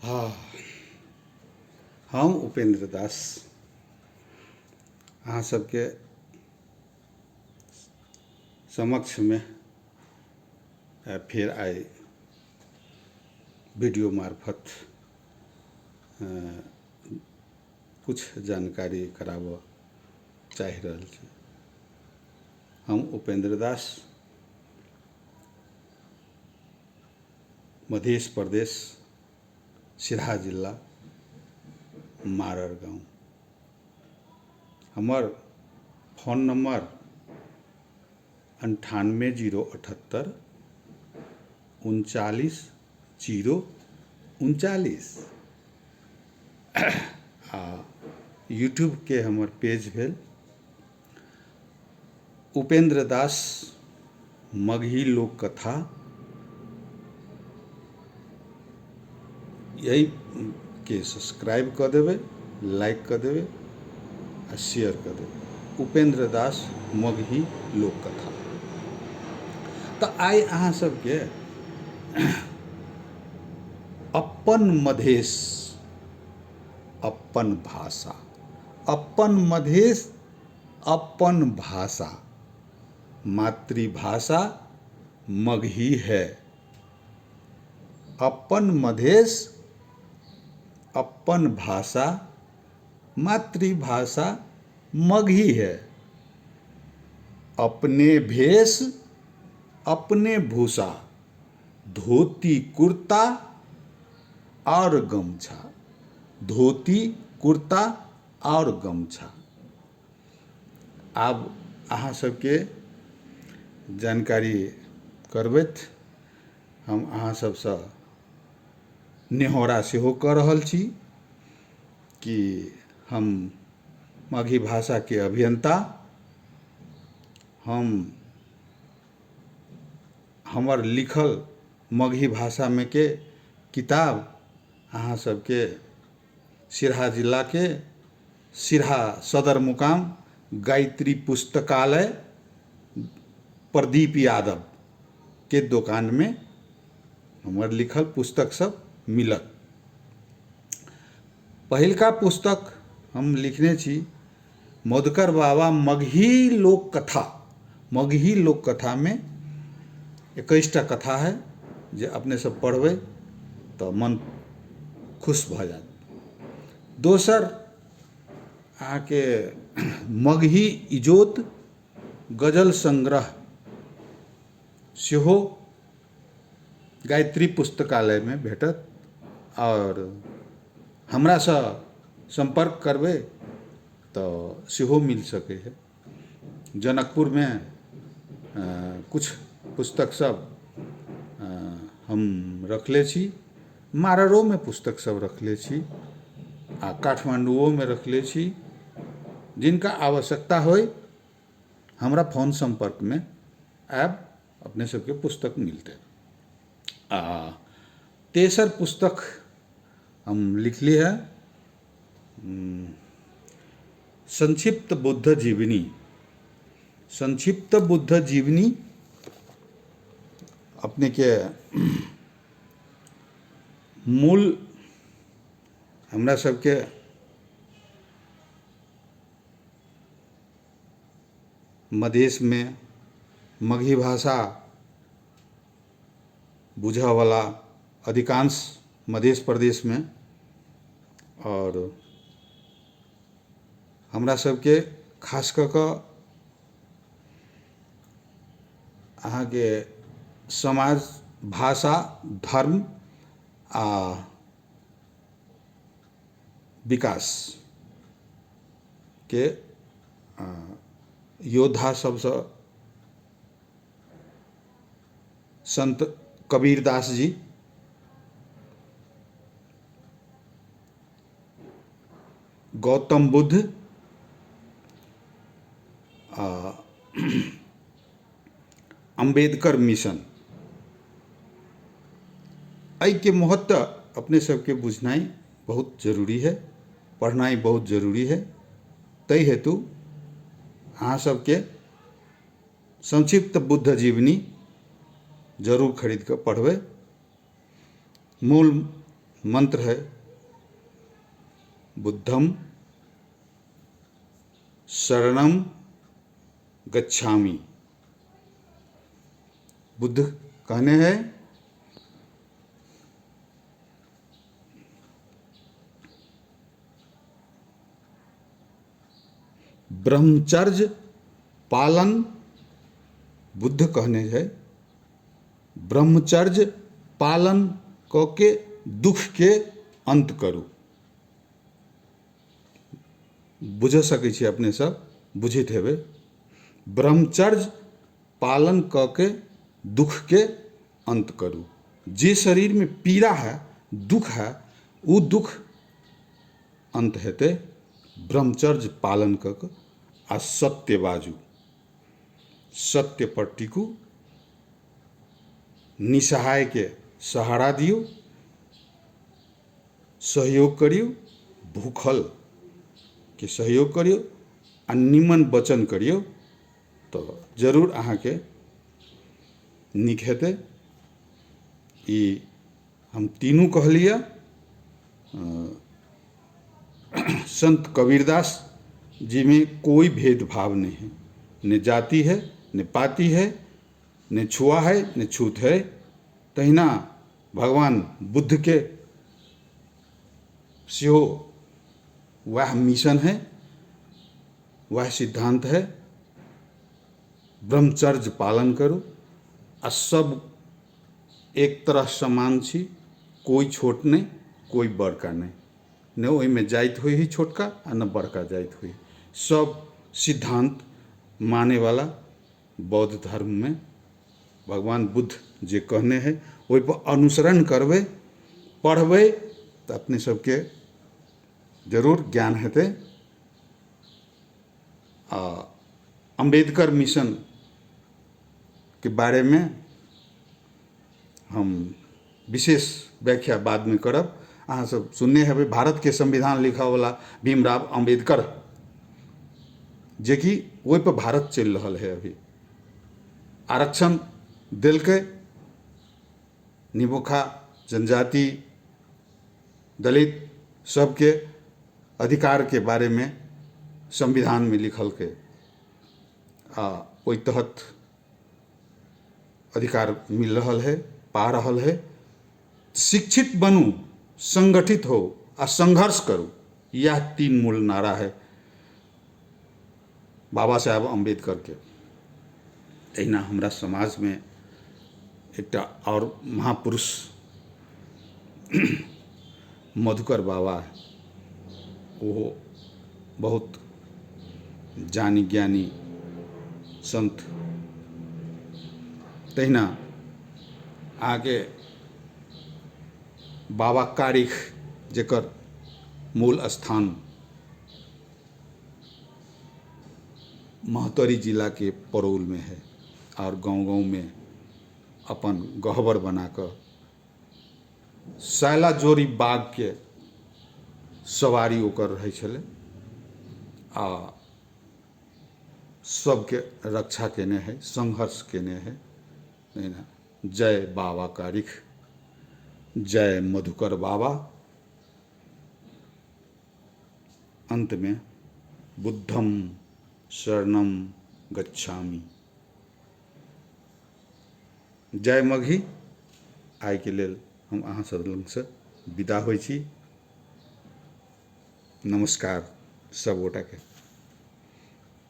हाँ, हम उपेंद्र दास अहाँ सबके समक्ष में फिर आइ वीडियो मार्फत कुछ जानकारी कराबऽ चाहि रहल छी। हम उपेंद्र दास मध्य प्रदेश सिरहा जिला मारर गाँव। हमर फोन नंबर 9808 39 039 आ यूट्यूब के हमर पेज भेल उपेंद्र दास मगही लोक कथा। यही के सब्सक्राइब कर देवे, लाइक कर देवे आ शेयर कर देवे। उपेंद्र दास मगही लोक कथा। तो आइ अहाँ सबके अपन मधेश, अपन भाषा, अपन मधेश, अपन भाषा, मातृभाषा मगही है। अपन मधेश, अपन भाषा, मातृभाषा मगही है। अपने भेष, अपने भूषा, धोती कुर्ता और गमछा, धोती कुर्ता और गमछा। आब अहाँ सबके जानकारी करबैत हम अहाँ सबसँ नेहोरा सेहो कऽ रहल छी कि हम मगही भाषा के अभियंता, हमर लिखल मगही भाषा में के किताब अहाँ सबके सिरहा जिला के सिरहा सदर मुकाम गायत्री पुस्तकालय प्रदीप यादव के दुकान में हमर लिखल पुस्तक सब मिलत। पहिलका पुस्तक हम लिखने छी मधुकर बाबा मगही लोक कथा। मगही लोक कथा में 21टा कथा है जे अपने सब पढ़बै तो मन खुश भ जात। दोसर अहाँके मगही इजोत गजल संग्रह सेहो गायत्री पुस्तकालय में भेटत और हमरा से संपर्क करबै तो सेहो मिल सके है। जनकपुर में कुछ पुस्तक सब हम रखले छी, माररो में पुस्तक सब रखले छी आ काठमांडुओ में रखले छी। जिनका आवश्यकता होय हमरा फोन संपर्क में आब अपने सबके पुस्तक मिलते। तेसर पुस्तक हम लिखली है संक्षिप्त बुद्ध जीवनी। संक्षिप्त बुद्ध जीवनी अपने के मूल हमरा सबके मधेश में मगही भाषा बुझा वाला अधिकांश मध्य प्रदेश में और हमरा सबके खास कऽ कऽ अहाँ के समाज, भाषा, धर्म आ विकास के योद्धा सबसँ संत कबीरदास जी, गौतम बुद्ध, अम्बेडकर मिशन, एहि के महत्व अपने सबके बुझनाइ बहुत जरूरी है, पढ़नाइ बहुत जरूरी है। ताहि हेतु अहाँ सबके संक्षिप्त बुद्ध जीवनी जरूर खरीद कर पढ़बै। मूल मंत्र है बुद्धम शरणम गच्छामि। बुद्ध कहने हैं ब्रह्मचर्य पालन। बुद्ध कहने हैं ब्रह्मचर्य पालन क के दुख के अंत करू। बुझ सकै छी अपने सब, बुझित हेबै। ब्रह्मचर्य पालन क के दुख के अंत करू। जे शरीर में पीड़ा है, दुख है, वो दुख अंत हेतै ब्रह्मचर्य पालन क के आ सत्य बाजू, सत्य पर टिकू, निसहाय के सहारा दियो, सहयोग करियो, भूखल के सहयोग करियो आ निमन वचन करियो तो जरूर अहाँ के नीक हेतै। ई हम तीनों कहलिए। संत कबीरदास जी में कोई भेदभाव नहीं है, न जाति है, न पाति है, न छुआ है, न छूत है। तहिना भगवान बुद्ध के सेहो वह मिशन है, वह सिद्धांत है, ब्रह्मचर्य पालन करू आ सब एक तरह समान छी, कोई छोट नहीं, कोई बड़का नहीं, न ओहि में जाइत हुई ही छोटका आ न बड़का जाइत हुई। सब सिद्धांत माने वाला बौद्ध धर्म में भगवान बुद्ध जे कहने हैं ओहि पर अनुसरण करबै, पढ़बै तो अपने सबके जरूर ज्ञान हेतै। अम्बेडकर मिशन के बारे में हम विशेष व्याख्या बाद में करब। अहाँ सब सुनने हेबै भारत के संविधान लिखा वाला भीमराव अम्बेडकर, जे कि ओहि पर भारत चल रहा है। अभी आरक्षण दिलकै, निमुखा, जनजाति, दलित सबके अधिकार के बारे में संविधान में लिखल के ओहि तहत अधिकार मिल रहा है, पा रहा है। शिक्षित बनू, संगठित हो आ संघर्ष करू, यह तीन मूल नारा है बाबा साहेब अम्बेडकर के। तहिना हमरा समाज में एकटा और महापुरुष मधुकर बाबा है, वो बहुत जानी ज्ञानी संत। तहिना आगे बाबा कारिख, जेकर मूल स्थान महतरी जिला के परौल में है और गांव-गांव में अपन गहबर बनाकर साला जोरी बाग के सवारी ओकर रहे छले आ सबके रक्षा केने है, संघर्ष केने है। जय बाबा कारिख, जय मधुकर बाबा। अंत में बुद्धम शरणम गच्छामि। जय मघी। आइ के लेल हम अहाँ सब लग से विदा होइ छी। नमस्कार सब गोटा के।